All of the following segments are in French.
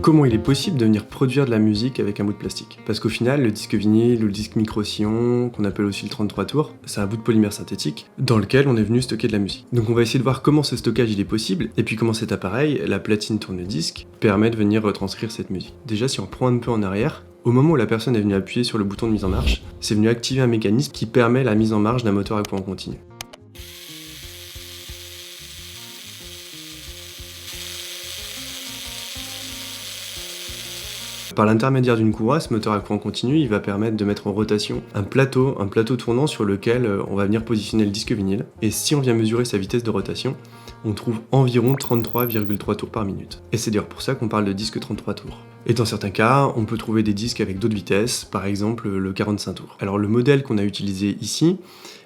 Comment il est possible de venir produire de la musique avec un bout de plastique? Parce qu'au final, le disque vinyle ou le disque micro-sillon, qu'on appelle aussi le 33 tours, c'est un bout de polymère synthétique dans lequel on est venu stocker de la musique. Donc on va essayer de voir comment ce stockage il est possible, et puis comment cet appareil, la platine tourne-disque, permet de venir retranscrire cette musique. Déjà, si on prend un peu en arrière, au moment où la personne est venue appuyer sur le bouton de mise en marche, c'est venu activer un mécanisme qui permet la mise en marche d'un moteur à courant continu. Par l'intermédiaire d'une courroie, ce moteur à courant continu, il va permettre de mettre en rotation un plateau tournant sur lequel on va venir positionner le disque vinyle. Et si on vient mesurer sa vitesse de rotation, on trouve environ 33,3 tours par minute. Et c'est d'ailleurs pour ça qu'on parle de disque 33 tours. Et dans certains cas, on peut trouver des disques avec d'autres vitesses, par exemple le 45 tours. Alors le modèle qu'on a utilisé ici,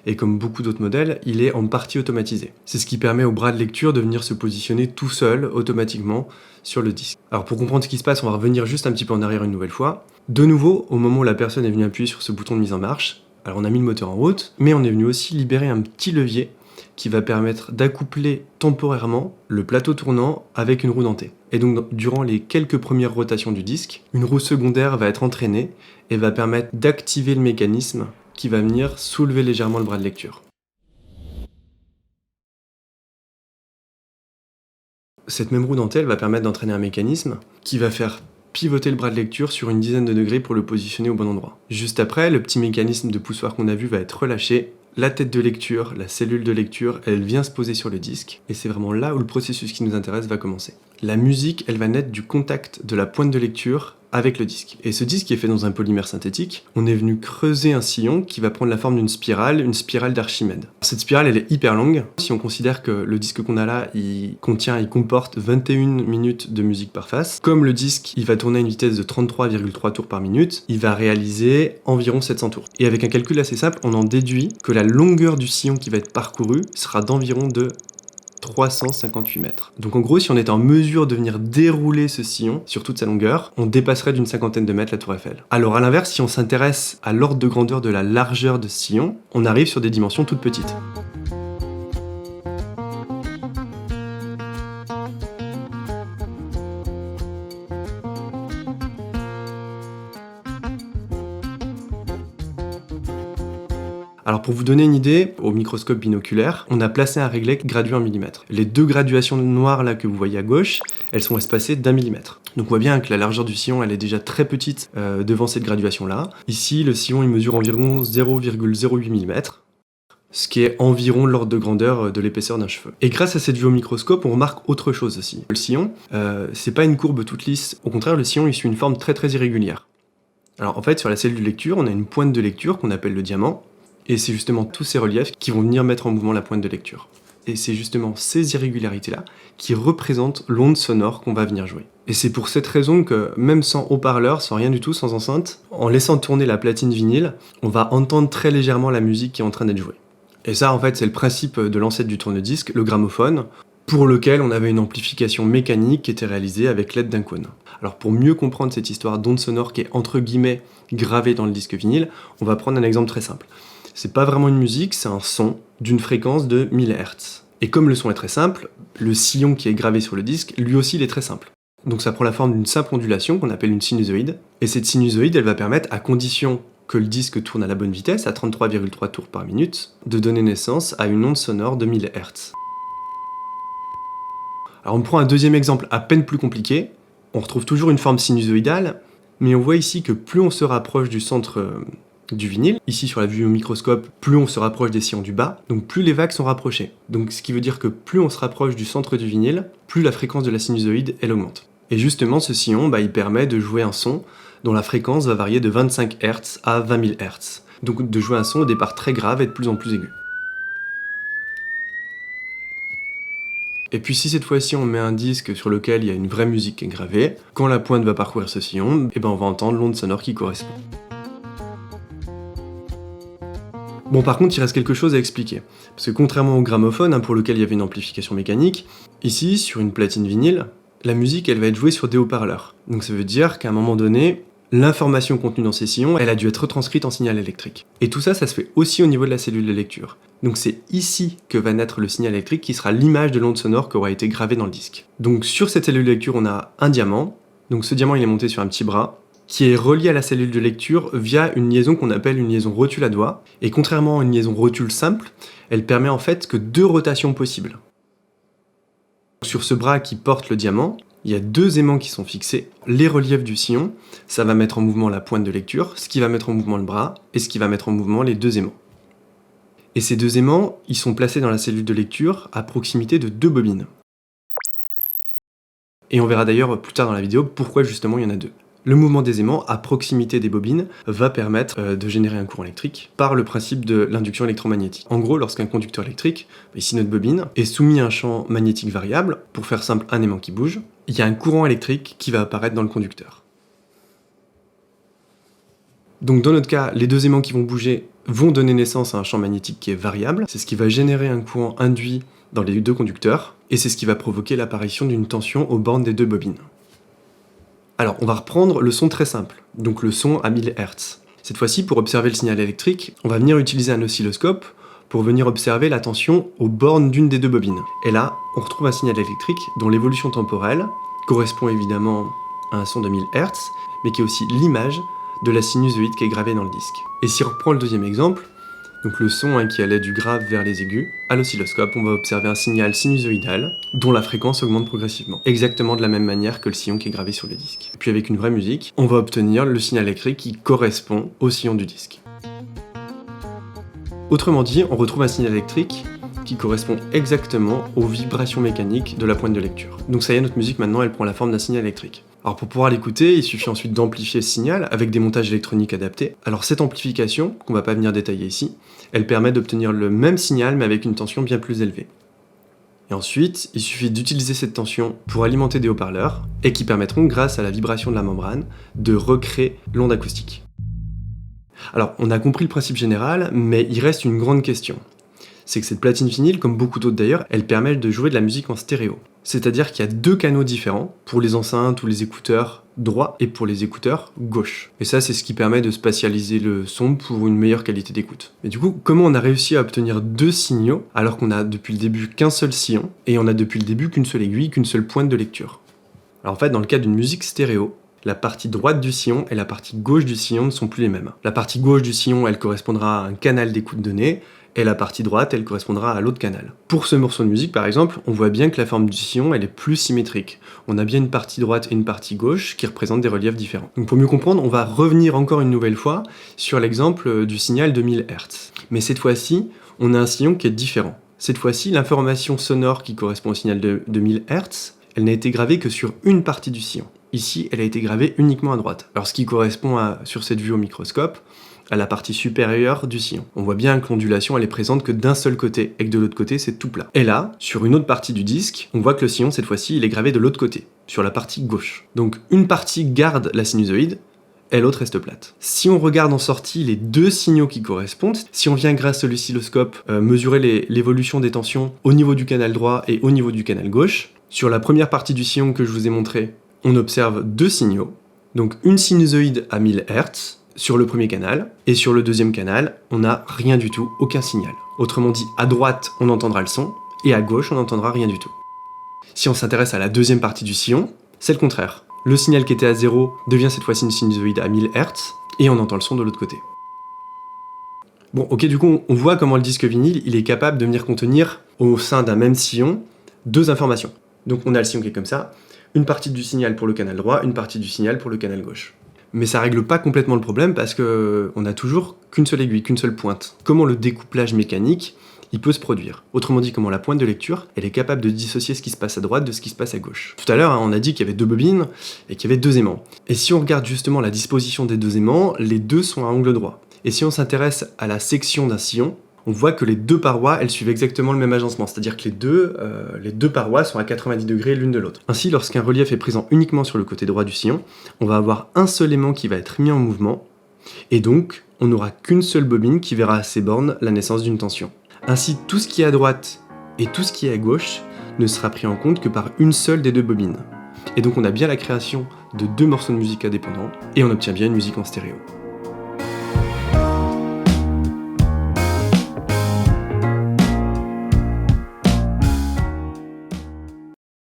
et comme beaucoup d'autres modèles, il est en partie automatisé. C'est ce qui permet au bras de lecture de venir se positionner tout seul, automatiquement, sur le disque. Alors pour comprendre ce qui se passe, on va revenir juste un petit peu en arrière une nouvelle fois. De nouveau, au moment où la personne est venue appuyer sur ce bouton de mise en marche, alors on a mis le moteur en route, mais on est venu aussi libérer un petit levier qui va permettre d'accoupler temporairement le plateau tournant avec une roue dentée. Et donc durant les quelques premières rotations du disque, une roue secondaire va être entraînée et va permettre d'activer le mécanisme qui va venir soulever légèrement le bras de lecture. Cette même roue dentelle va permettre d'entraîner un mécanisme qui va faire pivoter le bras de lecture sur une dizaine de degrés pour le positionner au bon endroit. Juste après, le petit mécanisme de poussoir qu'on a vu va être relâché. La tête de lecture, la cellule de lecture, elle vient se poser sur le disque, et c'est vraiment là où le processus qui nous intéresse va commencer. La musique, elle va naître du contact de la pointe de lecture avec le disque. Et ce disque est fait dans un polymère synthétique. On est venu creuser un sillon qui va prendre la forme d'une spirale d'Archimède. Cette spirale, elle est hyper longue. Si on considère que le disque qu'on a là, il comporte 21 minutes de musique par face, comme le disque, il va tourner à une vitesse de 33,3 tours par minute, il va réaliser environ 700 tours. Et avec un calcul assez simple, on en déduit que la longueur du sillon qui va être parcouru sera d'environ de 358 mètres. Donc en gros, si on était en mesure de venir dérouler ce sillon sur toute sa longueur, on dépasserait d'une cinquantaine de mètres la tour Eiffel. Alors à l'inverse, si on s'intéresse à l'ordre de grandeur de la largeur de ce sillon, on arrive sur des dimensions toutes petites. Alors pour vous donner une idée, au microscope binoculaire, on a placé un réglé gradué en millimètres. Les deux graduations noires là que vous voyez à gauche, elles sont espacées d'1 millimètre. Donc on voit bien que la largeur du sillon, elle est déjà très petite devant cette graduation là. Ici, le sillon il mesure environ 0,08 mm, ce qui est environ l'ordre de grandeur de l'épaisseur d'un cheveu. Et grâce à cette vue au microscope, on remarque autre chose aussi. Le sillon, c'est pas une courbe toute lisse. Au contraire, le sillon il suit une forme très très irrégulière. Alors en fait, sur la cellule de lecture, on a une pointe de lecture qu'on appelle le diamant. Et c'est justement tous ces reliefs qui vont venir mettre en mouvement la pointe de lecture. Et c'est justement ces irrégularités-là qui représentent l'onde sonore qu'on va venir jouer. Et c'est pour cette raison que, même sans haut-parleur, sans rien du tout, sans enceinte, en laissant tourner la platine vinyle, on va entendre très légèrement la musique qui est en train d'être jouée. Et ça, en fait, c'est le principe de l'ancêtre du tourne-disque, le gramophone, pour lequel on avait une amplification mécanique qui était réalisée avec l'aide d'un cône. Alors pour mieux comprendre cette histoire d'onde sonore qui est entre guillemets gravée dans le disque vinyle, on va prendre un exemple très simple. C'est pas vraiment une musique, c'est un son d'une fréquence de 1000 Hz. Et comme le son est très simple, le sillon qui est gravé sur le disque, lui aussi il est très simple. Donc ça prend la forme d'une simple ondulation qu'on appelle une sinusoïde. Et cette sinusoïde, elle va permettre, à condition que le disque tourne à la bonne vitesse, à 33,3 tours par minute, de donner naissance à une onde sonore de 1000 Hz. Alors on prend un deuxième exemple à peine plus compliqué. On retrouve toujours une forme sinusoïdale, mais on voit ici que plus on se rapproche du centre du vinyle, ici sur la vue au microscope, plus on se rapproche des sillons du bas, donc plus les vagues sont rapprochées. Donc ce qui veut dire que plus on se rapproche du centre du vinyle, plus la fréquence de la sinusoïde, elle augmente. Et justement, ce sillon, il permet de jouer un son dont la fréquence va varier de 25 Hz à 20 000 Hz. Donc de jouer un son au départ très grave et de plus en plus aigu. Et puis si cette fois-ci on met un disque sur lequel il y a une vraie musique qui est gravée, quand la pointe va parcourir ce sillon, on va entendre l'onde sonore qui correspond. Bon, par contre, il reste quelque chose à expliquer. Parce que contrairement au gramophone, pour lequel il y avait une amplification mécanique, ici, sur une platine vinyle, la musique, elle va être jouée sur des haut-parleurs. Donc ça veut dire qu'à un moment donné, l'information contenue dans ces sillons, elle a dû être retranscrite en signal électrique. Et tout ça, ça se fait aussi au niveau de la cellule de lecture. Donc c'est ici que va naître le signal électrique qui sera l'image de l'onde sonore qui aura été gravée dans le disque. Donc sur cette cellule de lecture, on a un diamant, Donc ce diamant il est monté sur un petit bras qui est relié à la cellule de lecture via une liaison qu'on appelle une liaison rotule à doigt. Et contrairement à une liaison rotule simple, elle permet en fait que 2 rotations possibles. Sur ce bras qui porte le diamant, il y a 2 aimants qui sont fixés. Les reliefs du sillon, ça va mettre en mouvement la pointe de lecture, ce qui va mettre en mouvement le bras, et ce qui va mettre en mouvement les 2 aimants. Et ces 2 aimants, ils sont placés dans la cellule de lecture à proximité de 2 bobines. Et on verra d'ailleurs plus tard dans la vidéo pourquoi justement il y en a 2. Le mouvement des aimants à proximité des bobines va permettre de générer un courant électrique par le principe de l'induction électromagnétique. En gros, lorsqu'un conducteur électrique, ici notre bobine, est soumis à un champ magnétique variable, pour faire simple un aimant qui bouge, il y a un courant électrique qui va apparaître dans le conducteur. Donc dans notre cas, les 2 aimants qui vont bouger vont donner naissance à un champ magnétique qui est variable, c'est ce qui va générer un courant induit dans les 2 conducteurs, et c'est ce qui va provoquer l'apparition d'une tension aux bornes des 2 bobines. Alors, on va reprendre le son très simple, donc le son à 1000 Hz. Cette fois-ci, pour observer le signal électrique, on va venir utiliser un oscilloscope pour venir observer la tension aux bornes d'une des 2 bobines. Et là, on retrouve un signal électrique dont l'évolution temporelle correspond évidemment à un son de 1000 Hz, mais qui est aussi l'image de la sinusoïde qui est gravée dans le disque. Et si on reprend le deuxième exemple, donc le son qui allait du grave vers les aigus, à l'oscilloscope, on va observer un signal sinusoïdal dont la fréquence augmente progressivement, exactement de la même manière que le sillon qui est gravé sur le disque. Et puis avec une vraie musique, on va obtenir le signal électrique qui correspond au sillon du disque. Autrement dit, on retrouve un signal électrique qui correspond exactement aux vibrations mécaniques de la pointe de lecture. Donc ça y est, notre musique maintenant, elle prend la forme d'un signal électrique. Alors pour pouvoir l'écouter, il suffit ensuite d'amplifier ce signal avec des montages électroniques adaptés. Alors cette amplification, qu'on va pas venir détailler ici, elle permet d'obtenir le même signal mais avec une tension bien plus élevée. Et ensuite, il suffit d'utiliser cette tension pour alimenter des haut-parleurs et qui permettront, grâce à la vibration de la membrane, de recréer l'onde acoustique. Alors on a compris le principe général, mais il reste une grande question. C'est que cette platine vinyle, comme beaucoup d'autres d'ailleurs, elle permet de jouer de la musique en stéréo. C'est-à-dire qu'il y a 2 canaux différents pour les enceintes ou les écouteurs droits et pour les écouteurs gauche. Et ça, c'est ce qui permet de spatialiser le son pour une meilleure qualité d'écoute. Mais du coup, comment on a réussi à obtenir 2 signaux alors qu'on a depuis le début qu'un seul sillon et on a depuis le début qu'une seule aiguille, qu'une seule pointe de lecture? Alors en fait, dans le cas d'une musique stéréo, la partie droite du sillon et la partie gauche du sillon ne sont plus les mêmes. La partie gauche du sillon, elle correspondra à un canal d'écoute donné, et la partie droite, elle correspondra à l'autre canal. Pour ce morceau de musique, par exemple, on voit bien que la forme du sillon, elle est plus symétrique. On a bien une partie droite et une partie gauche qui représentent des reliefs différents. Donc pour mieux comprendre, on va revenir encore une nouvelle fois sur l'exemple du signal de 1000 Hz. Mais cette fois-ci, on a un sillon qui est différent. Cette fois-ci, l'information sonore qui correspond au signal de 1000 Hz, elle n'a été gravée que sur une partie du sillon. Ici, elle a été gravée uniquement à droite. Alors ce qui correspond sur cette vue au microscope, à la partie supérieure du sillon. On voit bien que l'ondulation elle est présente que d'un seul côté et que de l'autre côté c'est tout plat. Et là, sur une autre partie du disque, on voit que le sillon cette fois-ci il est gravé de l'autre côté, sur la partie gauche. Donc une partie garde la sinusoïde et l'autre reste plate. Si on regarde en sortie les 2 signaux qui correspondent, si on vient grâce à l'oscilloscope mesurer l'évolution des tensions au niveau du canal droit et au niveau du canal gauche, sur la première partie du sillon que je vous ai montré, on observe 2 signaux, donc une sinusoïde à 1000 Hz, sur le premier canal, et sur le deuxième canal, on n'a rien du tout, aucun signal. Autrement dit, à droite, on entendra le son, et à gauche, on n'entendra rien du tout. Si on s'intéresse à la deuxième partie du sillon, c'est le contraire. Le signal qui était à 0 devient cette fois-ci une sinusoïde à 1000 Hz, et on entend le son de l'autre côté. Bon, ok, du coup, on voit comment le disque vinyle, il est capable de venir contenir, au sein d'un même sillon, 2 informations. Donc on a le sillon qui est comme ça, une partie du signal pour le canal droit, une partie du signal pour le canal gauche. Mais ça règle pas complètement le problème parce qu'on a toujours qu'une seule aiguille, qu'une seule pointe. Comment le découplage mécanique, il peut se produire? Autrement dit, comment la pointe de lecture, elle est capable de dissocier ce qui se passe à droite de ce qui se passe à gauche. Tout à l'heure, on a dit qu'il y avait 2 bobines et qu'il y avait 2 aimants. Et si on regarde justement la disposition des 2 aimants, les 2 sont à angle droit. Et si on s'intéresse à la section d'un sillon, on voit que les 2 parois, elles suivent exactement le même agencement, c'est-à-dire que les deux parois sont à 90 degrés l'une de l'autre. Ainsi, lorsqu'un relief est présent uniquement sur le côté droit du sillon, on va avoir un seul aimant qui va être mis en mouvement, et donc on n'aura qu'une seule bobine qui verra à ses bornes la naissance d'une tension. Ainsi, tout ce qui est à droite et tout ce qui est à gauche ne sera pris en compte que par une seule des 2 bobines. Et donc on a bien la création de 2 morceaux de musique indépendants, et on obtient bien une musique en stéréo.